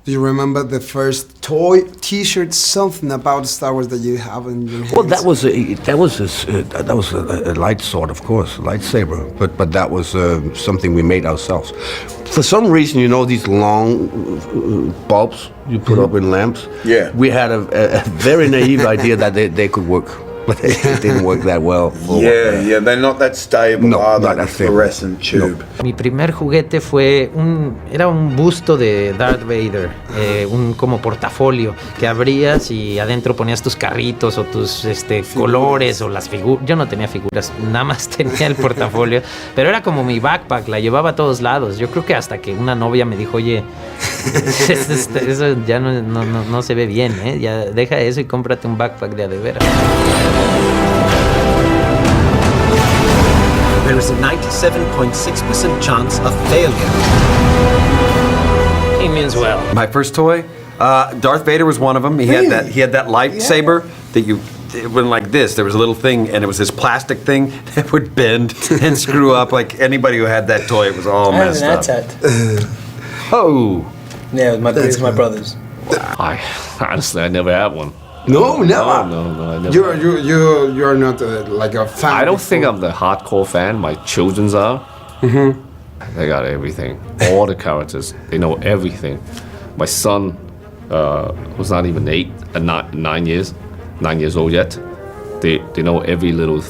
Do you remember the first toy, T-shirt, something about Star Wars that you have in your hands? Well, that was a light sword, of course, a lightsaber. But that was something we made ourselves. For some reason, you know, these long bulbs you put up in lamps. Yeah. We had a very naive idea that they could work. But it didn't work that well. Yeah, they're not that stable, are they? Not that stable. Fluorescent tube. No. Mi primer juguete era un busto de Darth Vader, un como portafolio que abrías y adentro ponías tus carritos o tus colores o las figuras. Yo no tenía figuras, nada más tenía el portafolio, pero era como mi backpack, la llevaba a todos lados. Yo creo que hasta que una novia me dijo, oye, eso ya no se ve bien, ya deja eso y cómprate un backpack de a de veras. There is a 97.6% chance of failure. He means well. My first toy, Darth Vader was one of them. He had that lightsaber that it went like this. There was a little thing, and it was this plastic thing that would bend and screw up. Like anybody who had that toy, it was all messed up. Oh. Yeah, it was my brother's. Honestly, I never had one. No, never. No, I never. You're not like a fan. I don't think I'm the hardcore fan. My children's are. Mm-hmm. They got everything. All the characters. They know everything. My son was not even 9 years old yet. They know every little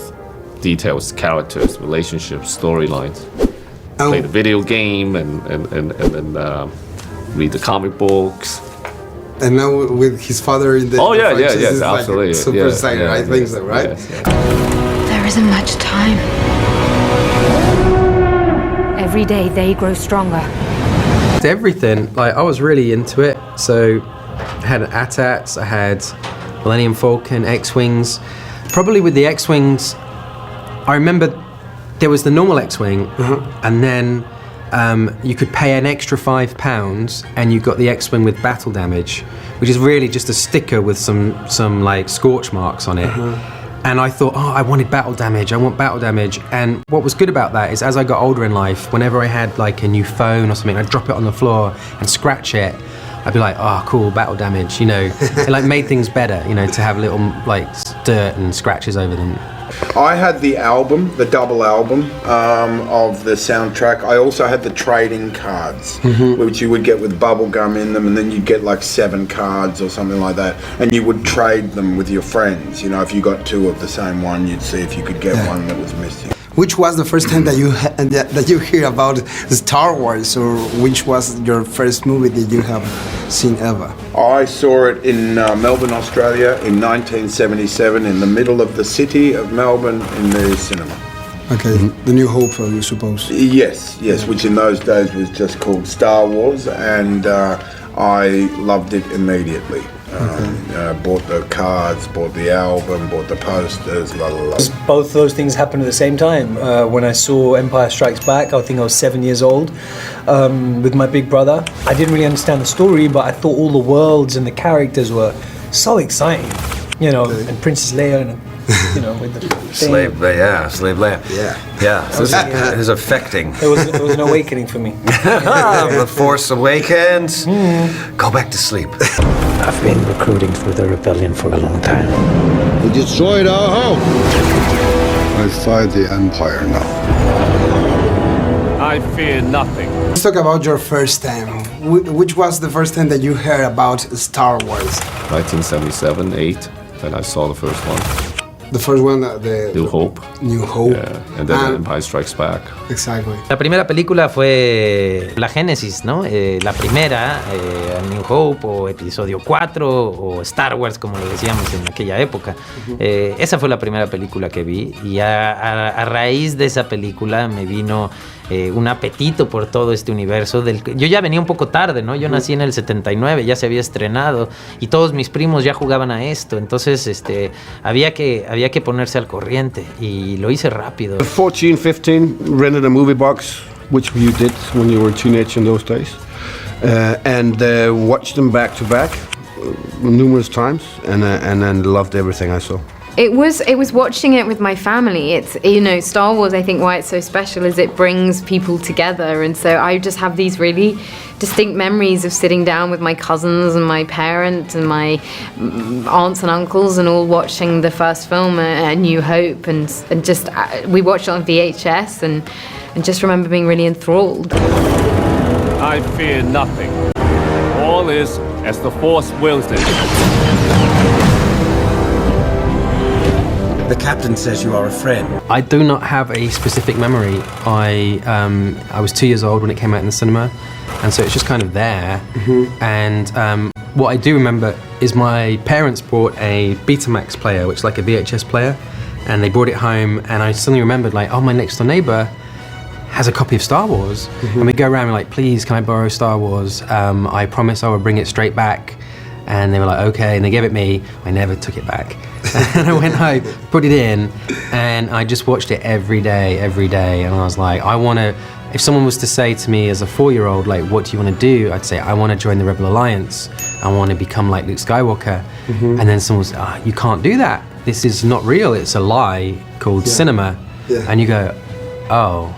details, characters, relationships, storylines. Play the video game and read the comic books. And now with his father in the yes, absolutely. Like super excited, I think so, right? Yes. There isn't much time. Every day they grow stronger. Everything, like I was really into it. So I had AT-ATs, I had Millennium Falcon, X-Wings. Probably with the X-Wings, I remember there was the normal X-Wing, and then you could pay an extra £5 and you got the X-Wing with battle damage, which is really just a sticker with some like scorch marks on it. And I thought, I wanted battle damage, I want battle damage. And what was good about that is as I got older in life, whenever I had like a new phone or something, I'd drop it on the floor and scratch it. I'd be like, cool, battle damage, you know. It like made things better, you know, to have little like dirt and scratches over them. I had the album, the double album of the soundtrack. I also had the trading cards, which you would get with bubble gum in them, and then you'd get like 7 cards or something like that, and you would trade them with your friends. You know, if you got 2 of the same one, you'd see if you could get one that was missing. Which was the first time that you hear about Star Wars, or which was your first movie that you have seen ever? I saw it in Melbourne, Australia in 1977 in the middle of the city of Melbourne in the cinema. Okay, The New Hope, you suppose? Yes, which in those days was just called Star Wars, and I loved it immediately. Bought the cards, bought the album, bought the posters, la la la. Both those things happened at the same time. When I saw Empire Strikes Back, I think I was 7 years old, with my big brother. I didn't really understand the story, but I thought all the worlds and the characters were so exciting. You know, and Princess Leia, and you know, with the thing. Slave Leia. Yeah. It was affecting. It was an awakening for me. The Force Awakens. Go back to sleep. I've been recruiting for the rebellion for a long time. We destroyed our home. I fight the Empire now. I fear nothing. Let's talk about your first time. Which was the first time that you heard about Star Wars? 1977, 8, when I saw the first one. The first one, the New Hope. New Hope. Yeah, and then Empire Strikes Back. Exactly. La primera película fue la Génesis, ¿no? La primera, New Hope, o Episodio 4, o Star Wars, como le decíamos en aquella época. Esa fue la primera película que vi, y a raíz de esa película me vino un apetito por todo este universo. Yo ya venía un poco tarde, ¿no? Yo nací en el 79, ya se había estrenado, y todos mis primos ya jugaban a esto, entonces había que ponerse al corriente, y lo hice rápido. 14, 15, rented a movie box, which you did when you were a teenager in those days, and watched them back to back numerous times, and then loved everything I saw. It was watching it with my family. It's, you know, Star Wars, I think why it's so special is it brings people together, and so I just have these really distinct memories of sitting down with my cousins and my parents and my aunts and uncles and all watching the first film, A New Hope, and just we watched it on VHS and just remember being really enthralled. I fear nothing. All is as the Force wills it. The captain says you are a friend. I do not have a specific memory. I was 2 years old when it came out in the cinema, and so it's just kind of there. And what I do remember is my parents bought a Betamax player, which is like a VHS player, and they brought it home, and I suddenly remembered, like, oh, my next door neighbor has a copy of Star Wars. And we go around and we're like, please, can I borrow Star Wars? I promise I will bring it straight back. And they were like, okay, and they gave it me. I never took it back. And I went home, put it in, and I just watched it every day. And I was like, I want to, if someone was to say to me as a 4-year-old, like, what do you want to do? I'd say, I want to join the Rebel Alliance. I want to become like Luke Skywalker. And then someone was, you can't do that. This is not real. It's a lie called cinema. And you go, oh.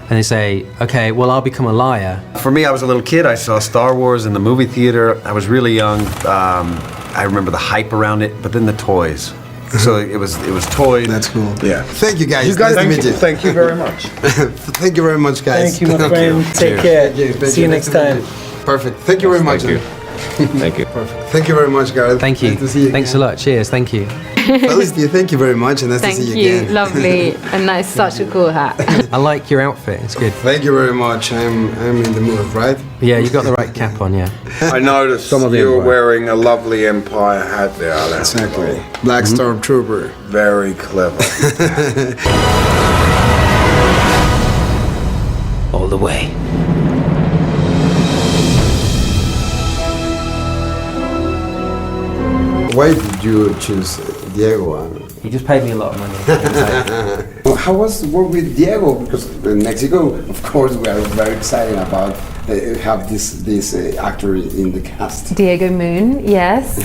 And they say, okay, well, I'll become a liar. For me, I was a little kid. I saw Star Wars in the movie theater. I was really young. I remember the hype around it, but then the toys. So it was toys. That's cool. Yeah. Thank you, guys. You guys, Nice to meet you. thank you very much. Thank you very much, guys. Thank you, my friend. Take care. See you next time. Perfect. Thank you very much. Thank you. Thank you. Perfect. Thank you very much, Gareth. Thank you. Nice to see you Thanks again. a lot. Cheers. Thank you. Felicity, thank you very much, and nice Thank to see you you, again. lovely, and that's such a cool hat. I like your outfit. It's good. Thank you very much. I'm in the mood, right? Yeah, you got the right cap on, yeah. I noticed Some of the you were Empire. wearing a lovely Empire hat there. That's Exactly. Black Stormtrooper. very clever. All the way. Why did you choose Diego? He just paid me a lot of money. Well, how was the work with Diego? Because in Mexico, of course, we are very excited about have this actor in the cast. Diego Moon, yes.